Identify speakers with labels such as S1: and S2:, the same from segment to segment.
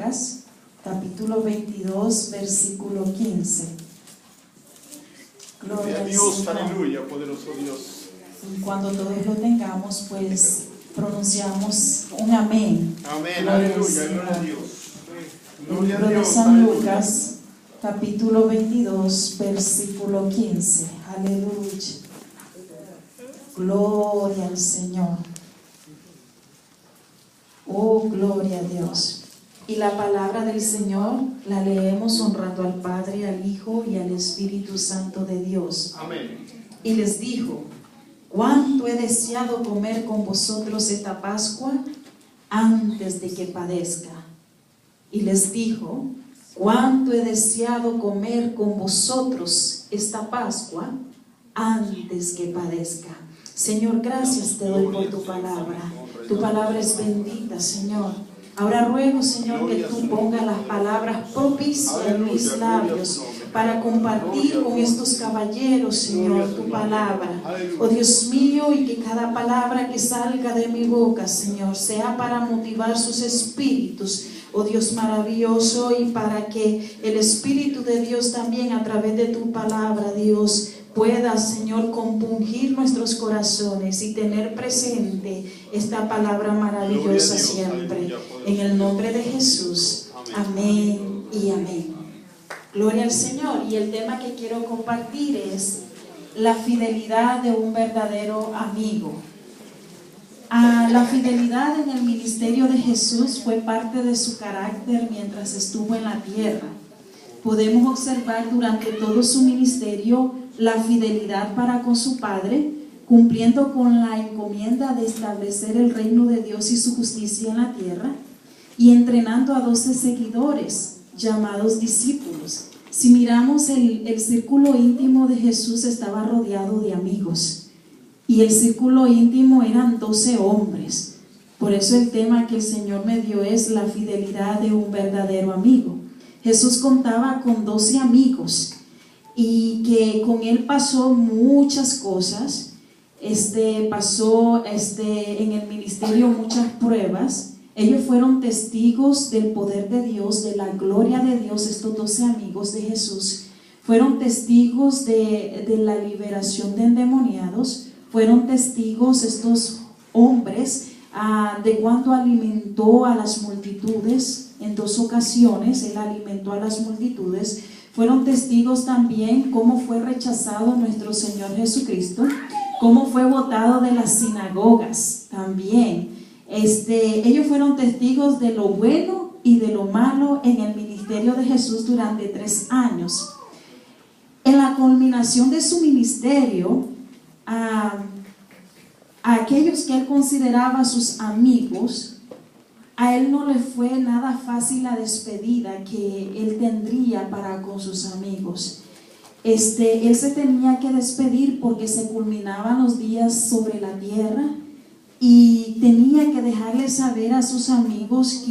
S1: Lucas, capítulo 22, versículo 15.
S2: Gloria a Dios, aleluya, poderoso Dios.
S1: Y cuando todos lo tengamos, pues pronunciamos un amén.
S2: Amén,
S1: Gloria
S2: aleluya,
S1: al
S2: gloria a
S1: Señor.
S2: Dios.
S1: El
S2: Gloria
S1: libro
S2: a
S1: de
S2: Dios,
S1: San
S2: aleluya.
S1: Lucas, capítulo 22, versículo 15. Aleluya. Gloria al Señor. Oh, gloria a Dios. Y la palabra del Señor la leemos honrando al Padre, al Hijo y al Espíritu Santo de Dios.
S2: Amén.
S1: Y les dijo: cuánto he deseado comer con vosotros esta Pascua antes de que padezca. Y les dijo: cuánto he deseado comer con vosotros esta Pascua antes que padezca. Señor, gracias te doy por tu palabra. Tu palabra es bendita, Señor. Ahora ruego, Señor, que tú pongas las palabras propicias en mis labios para compartir con estos caballeros, Señor, tu palabra. Oh Dios mío, y que cada palabra que salga de mi boca, Señor, sea para motivar sus espíritus, oh Dios maravilloso, y para que el Espíritu de Dios también a través de tu palabra, Dios, pueda, Señor, compungir nuestros corazones y tener presente esta palabra maravillosa siempre. En el nombre de Jesús. Amén y amén. Gloria al Señor. Y el tema que quiero compartir es la fidelidad de un verdadero amigo. La fidelidad en el ministerio de Jesús fue parte de su carácter mientras estuvo en la tierra. Podemos observar durante todo su ministerio la fidelidad para con su Padre, cumpliendo con la encomienda de establecer el reino de Dios y su justicia en la tierra, y entrenando a 12 seguidores llamados discípulos. Si miramos el círculo íntimo de Jesús, estaba rodeado de amigos, y el círculo íntimo eran 12 hombres. Por eso el tema que el Señor me dio es la fidelidad de un verdadero amigo. Jesús contaba con 12 amigos y que con él pasó muchas cosas. Pasó en el ministerio muchas pruebas. Ellos fueron testigos del poder de Dios, de la gloria de Dios. Estos 12 amigos de Jesús fueron testigos de la liberación de endemoniados. Fueron testigos estos hombres de cuando alimentó a las multitudes. En 2 ocasiones Él alimentó a las multitudes. Fueron testigos también cómo fue rechazado nuestro Señor Jesucristo, cómo fue botado de las sinagogas también. Ellos fueron testigos de lo bueno y de lo malo en el ministerio de Jesús durante 3 años. En la culminación de su ministerio, a aquellos que Él consideraba sus amigos, a Él no le fue nada fácil la despedida que Él tendría para con sus amigos. Él se tenía que despedir porque se culminaban los días sobre la tierra y tenía que dejarles saber a sus amigos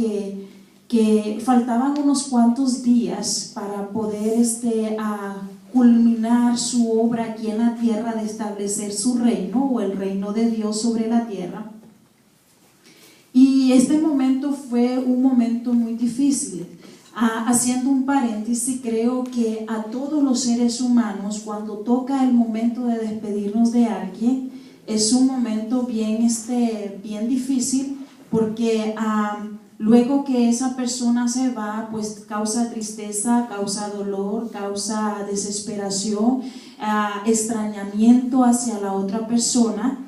S1: que faltaban unos cuantos días para poder culminar su obra aquí en la tierra de establecer su reino o el reino de Dios sobre la tierra. Y este momento fue un momento muy difícil. Haciendo un paréntesis, creo que a todos los seres humanos, cuando toca el momento de despedirnos de alguien, es un momento bien difícil, porque luego que esa persona se va, pues causa tristeza, causa dolor, causa desesperación, extrañamiento hacia la otra persona.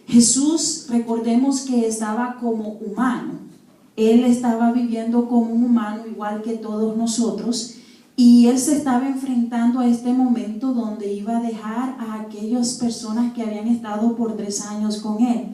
S1: Jesús, recordemos que estaba como humano. Él estaba viviendo como un humano igual que todos nosotros, y Él se estaba enfrentando a este momento donde iba a dejar a aquellas personas que habían estado por 3 años con Él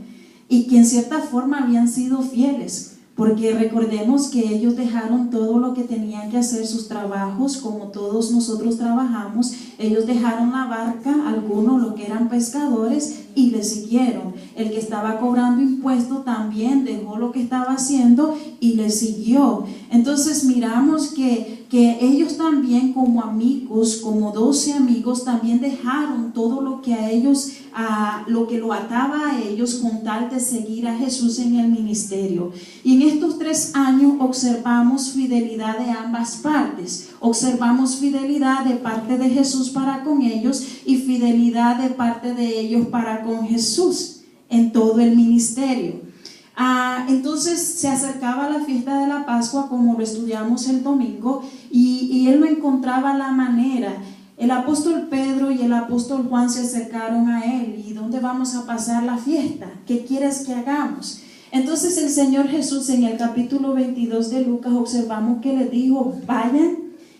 S1: y que en cierta forma habían sido fieles, porque recordemos que ellos dejaron todo lo que tenían que hacer, sus trabajos, como todos nosotros trabajamos. Ellos dejaron la barca, algunos los que eran pescadores, y le siguieron. El que estaba cobrando impuestos también dejó lo que estaba haciendo y le siguió. Entonces miramos que ellos también, como amigos, como 12 amigos, también dejaron todo lo que a ellos, lo que lo ataba a ellos, con tal de seguir a Jesús en el ministerio. Y en estos 3 años observamos fidelidad de ambas partes. Observamos fidelidad de parte de Jesús para con ellos y fidelidad de parte de ellos para con Jesús en todo el ministerio. Entonces se acercaba la fiesta de la Pascua, como lo estudiamos el domingo, y él no encontraba la manera. El apóstol Pedro y el apóstol Juan se acercaron a él. ¿Y dónde vamos a pasar la fiesta? ¿Qué quieres que hagamos? Entonces el Señor Jesús, en el capítulo 22 de Lucas, observamos que les dijo: vayan,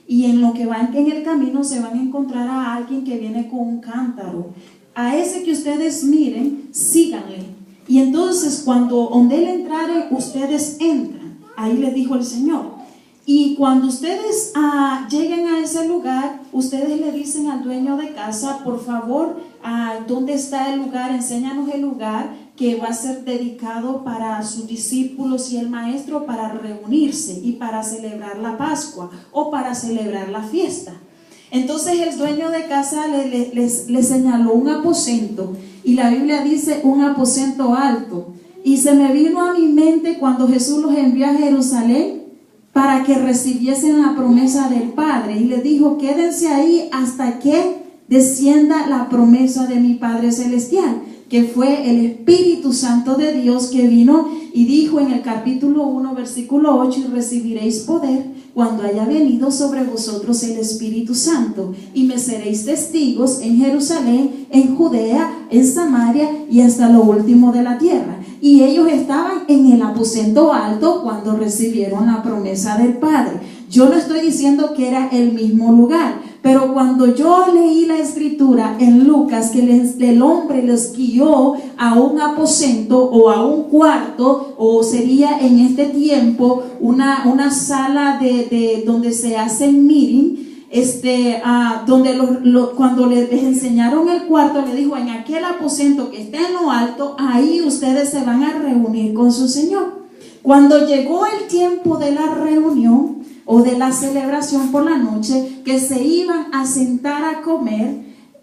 S1: y en lo que van en el camino se van a encontrar a alguien que viene con un cántaro. A ese que ustedes miren, síganle. Y entonces cuando donde él entrare, ustedes entran. Ahí les dijo el Señor. Y cuando ustedes lleguen a ese lugar, ustedes le dicen al dueño de casa: por favor, ¿dónde está el lugar? Enséñanos el lugar que va a ser dedicado para sus discípulos y el maestro para reunirse y para celebrar la Pascua o para celebrar la fiesta. Entonces el dueño de casa le señaló un aposento, y la Biblia dice un aposento alto. Y se me vino a mi mente cuando Jesús los envió a Jerusalén para que recibiesen la promesa del Padre, y les dijo: quédense ahí hasta que descienda la promesa de mi Padre Celestial, que fue el Espíritu Santo de Dios, que vino y dijo en el capítulo 1 versículo 8: y recibiréis poder cuando haya venido sobre vosotros el Espíritu Santo, y me seréis testigos en Jerusalén, en Judea, en Samaria y hasta lo último de la tierra. Y ellos estaban en el aposento alto cuando recibieron la promesa del Padre. Yo no estoy diciendo que era el mismo lugar, pero cuando yo leí la escritura en Lucas, que el hombre les guió a un aposento o a un cuarto, o sería en este tiempo una sala de donde se hacen meeting, donde cuando les enseñaron el cuarto, le dijo: en aquel aposento que está en lo alto, ahí ustedes se van a reunir con su Señor. Cuando llegó el tiempo de la reunión o de la celebración por la noche, que se iban a sentar a comer,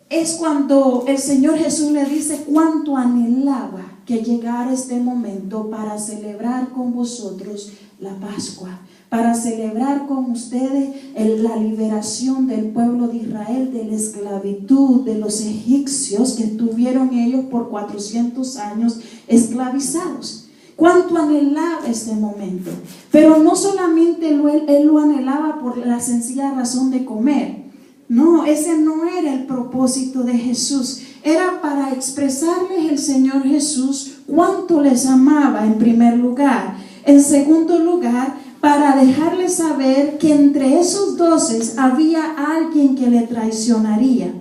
S1: es cuando el Señor Jesús le dice cuánto anhelaba que llegara este momento para celebrar con vosotros la Pascua, para celebrar con ustedes la liberación del pueblo de Israel de la esclavitud de los egipcios, que estuvieron ellos por 400 años esclavizados. Cuánto anhelaba este momento. Pero no solamente él lo anhelaba por la sencilla razón de comer. No, ese no era el propósito de Jesús. Era para expresarles el Señor Jesús cuánto les amaba, en primer lugar. En segundo lugar, para dejarles saber que entre esos 12 había alguien que le traicionaría.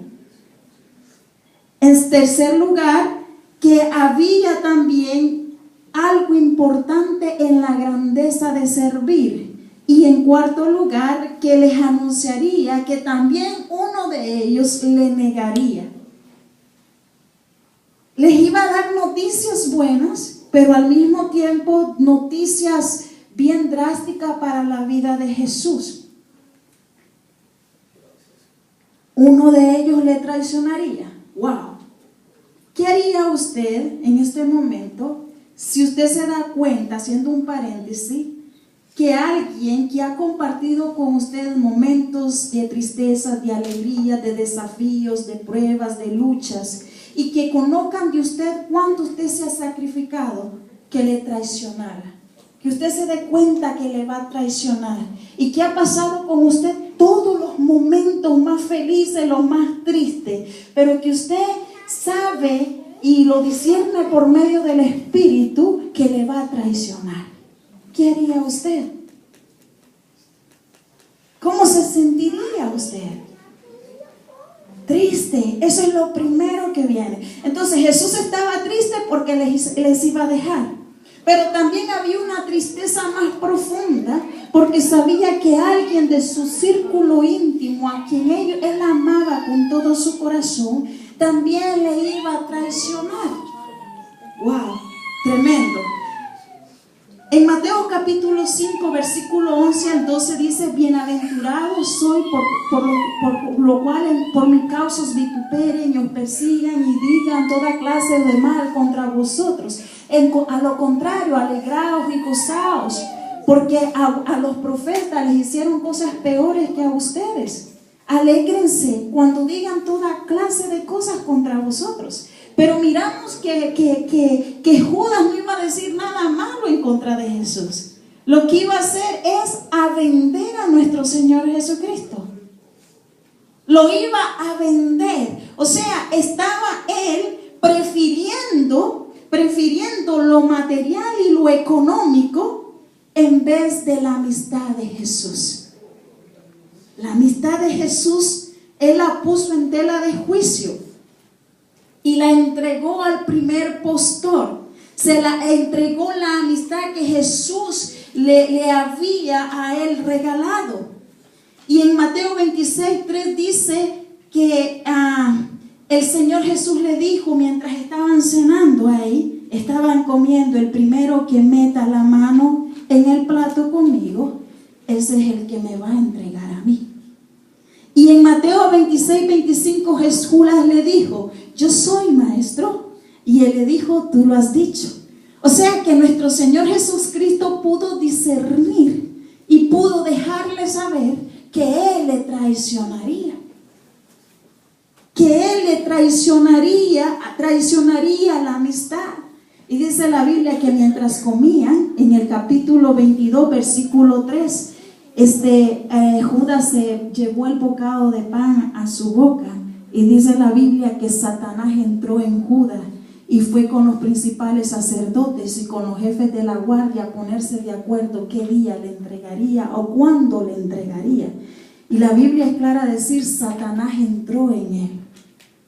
S1: En tercer lugar, que había también algo importante en la grandeza de servir. Y en cuarto lugar, que les anunciaría que también uno de ellos le negaría. Les iba a dar noticias buenas, pero al mismo tiempo noticias bien drásticas para la vida de Jesús. Uno de ellos le traicionaría. ¡Wow! ¿Qué haría usted en este momento si usted se da cuenta, haciendo un paréntesis, que alguien que ha compartido con usted momentos de tristeza, de alegría, de desafíos, de pruebas, de luchas, y que conozcan de usted cuánto usted se ha sacrificado, que le traicionara? Que usted se dé cuenta que le va a traicionar y que ha pasado con usted todos los momentos más felices, los más tristes, pero que usted sabe y lo discierne por medio del Espíritu que le va a traicionar. ¿Qué haría usted? ¿Cómo se sentiría usted? Triste. Eso es lo primero que viene. Entonces Jesús estaba triste porque les iba a dejar. Pero también había una tristeza más profunda porque sabía que alguien de su círculo íntimo, a quien él amaba con todo su corazón, también le iba a traicionar. ¡Wow! Tremendo. En Mateo capítulo 5, versículo 11 al 12 dice: bienaventurado soy por lo cual por mi causa os vituperen y os persigan y digan toda clase de mal contra vosotros. A lo contrario, alegraos y gozaos, porque a los profetas les hicieron cosas peores que a ustedes. Alégrense cuando digan toda clase de cosas contra vosotros. Pero miramos que Judas no iba a decir nada malo en contra de Jesús. Lo que iba a hacer es a vender a nuestro Señor Jesucristo. Lo iba a vender. O sea, estaba él prefiriendo lo material y lo económico en vez de la amistad de Jesús. La amistad de Jesús, él la puso en tela de juicio y la entregó al primer postor. Se la entregó la amistad que Jesús le había a él regalado. Y en Mateo 26:3 dice que el Señor Jesús le dijo, mientras estaban cenando ahí, estaban comiendo: el primero que meta la mano en el plato conmigo, ese es el que me va a entregar a mí. Y en Mateo 26:25 Judas le dijo: yo soy, maestro. Y él le dijo: tú lo has dicho. O sea que nuestro Señor Jesucristo pudo discernir y pudo dejarle saber que él le traicionaría. Que él le traicionaría la amistad. Y dice la Biblia que mientras comían, en el capítulo 22, versículo 3, Judas se llevó el bocado de pan a su boca. Y dice la Biblia que Satanás entró en Judas y fue con los principales sacerdotes y con los jefes de la guardia a ponerse de acuerdo qué día le entregaría o cuándo le entregaría. Y la Biblia es clara a decir: Satanás entró en él.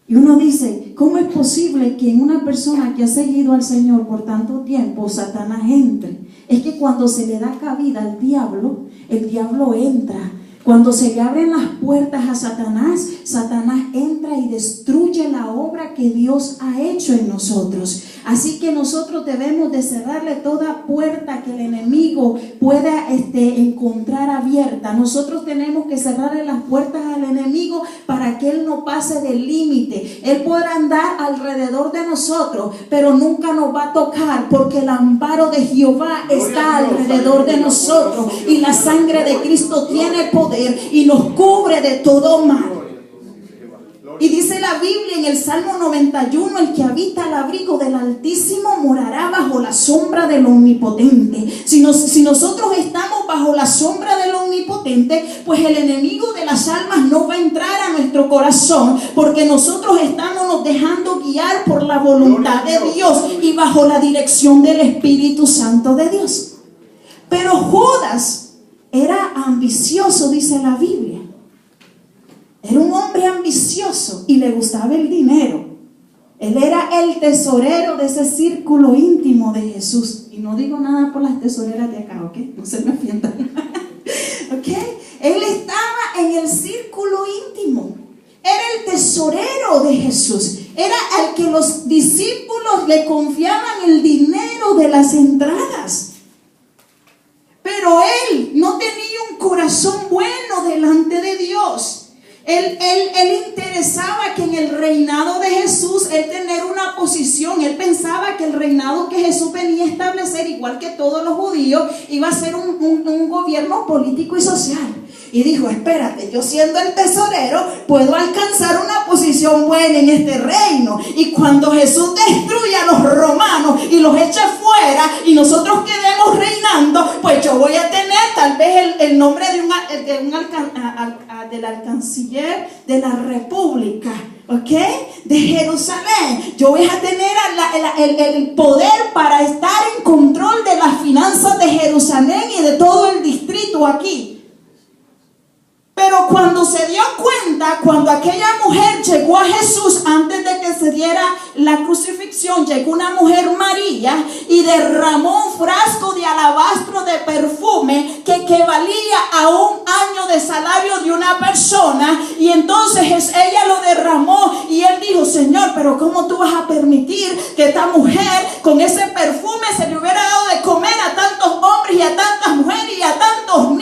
S1: Y uno dice: ¿cómo es posible que en una persona que ha seguido al Señor por tanto tiempo, Satanás entre? Es que cuando se le da cabida al diablo, el diablo entra. Cuando se le abren las puertas a Satanás, Satanás entra y destruye la obra que Dios ha hecho en nosotros. Así que nosotros debemos de cerrarle toda puerta que el enemigo pueda encontrar abierta. Nosotros tenemos que cerrarle las puertas al enemigo para que él no pase del límite. Él podrá andar alrededor de nosotros, pero nunca nos va a tocar, porque el amparo de Jehová está alrededor de nosotros y la sangre de Cristo tiene poder y nos cubre de todo mal. Y dice la Biblia en el Salmo 91: el que habita al abrigo del Altísimo morará bajo la sombra del Omnipotente. Si nosotros estamos bajo la sombra del Omnipotente, pues el enemigo de las almas no va a entrar a nuestro corazón, porque nosotros estamos dejando guiar por la voluntad de Dios y bajo la dirección del Espíritu Santo de Dios. Pero Judas era ambicioso, dice la Biblia. Era un hombre ambicioso y le gustaba el dinero. Él era el tesorero de ese círculo íntimo de Jesús. Y no digo nada por las tesoreras de acá, ¿ok? No se me ofendan. ¿Ok? Él estaba en el círculo íntimo. Era el tesorero de Jesús. Era al que los discípulos le confiaban el dinero de las entradas. Pero él no tenía un corazón bueno delante de Dios. Él interesaba que en el reinado de Jesús, él tener una posición. Él pensaba que el reinado que Jesús venía a establecer, igual que todos los judíos, iba a ser un gobierno político y social. Y dijo: espérate, yo siendo el tesorero puedo alcanzar una posición buena en este reino. Y cuando Jesús destruya a los romanos y los eche fuera y nosotros quedemos reinando, pues yo voy a tener tal vez el nombre del canciller de la república, ¿ok? De Jerusalén. Yo voy a tener el poder para estar en control de las finanzas de Jerusalén y de todo el distrito aquí. Pero cuando
S3: cuando se dio cuenta, cuando aquella mujer llegó a Jesús, antes de que se diera la crucifixión, llegó una mujer María y derramó un frasco de alabastro de perfume que equivalía a un año de salario de una persona. Y entonces ella lo derramó y él dijo: Señor, pero ¿cómo tú vas a permitir que esta mujer con ese perfume se le hubiera dado de comer a tantos hombres y a tantas mujeres y a tantos niños?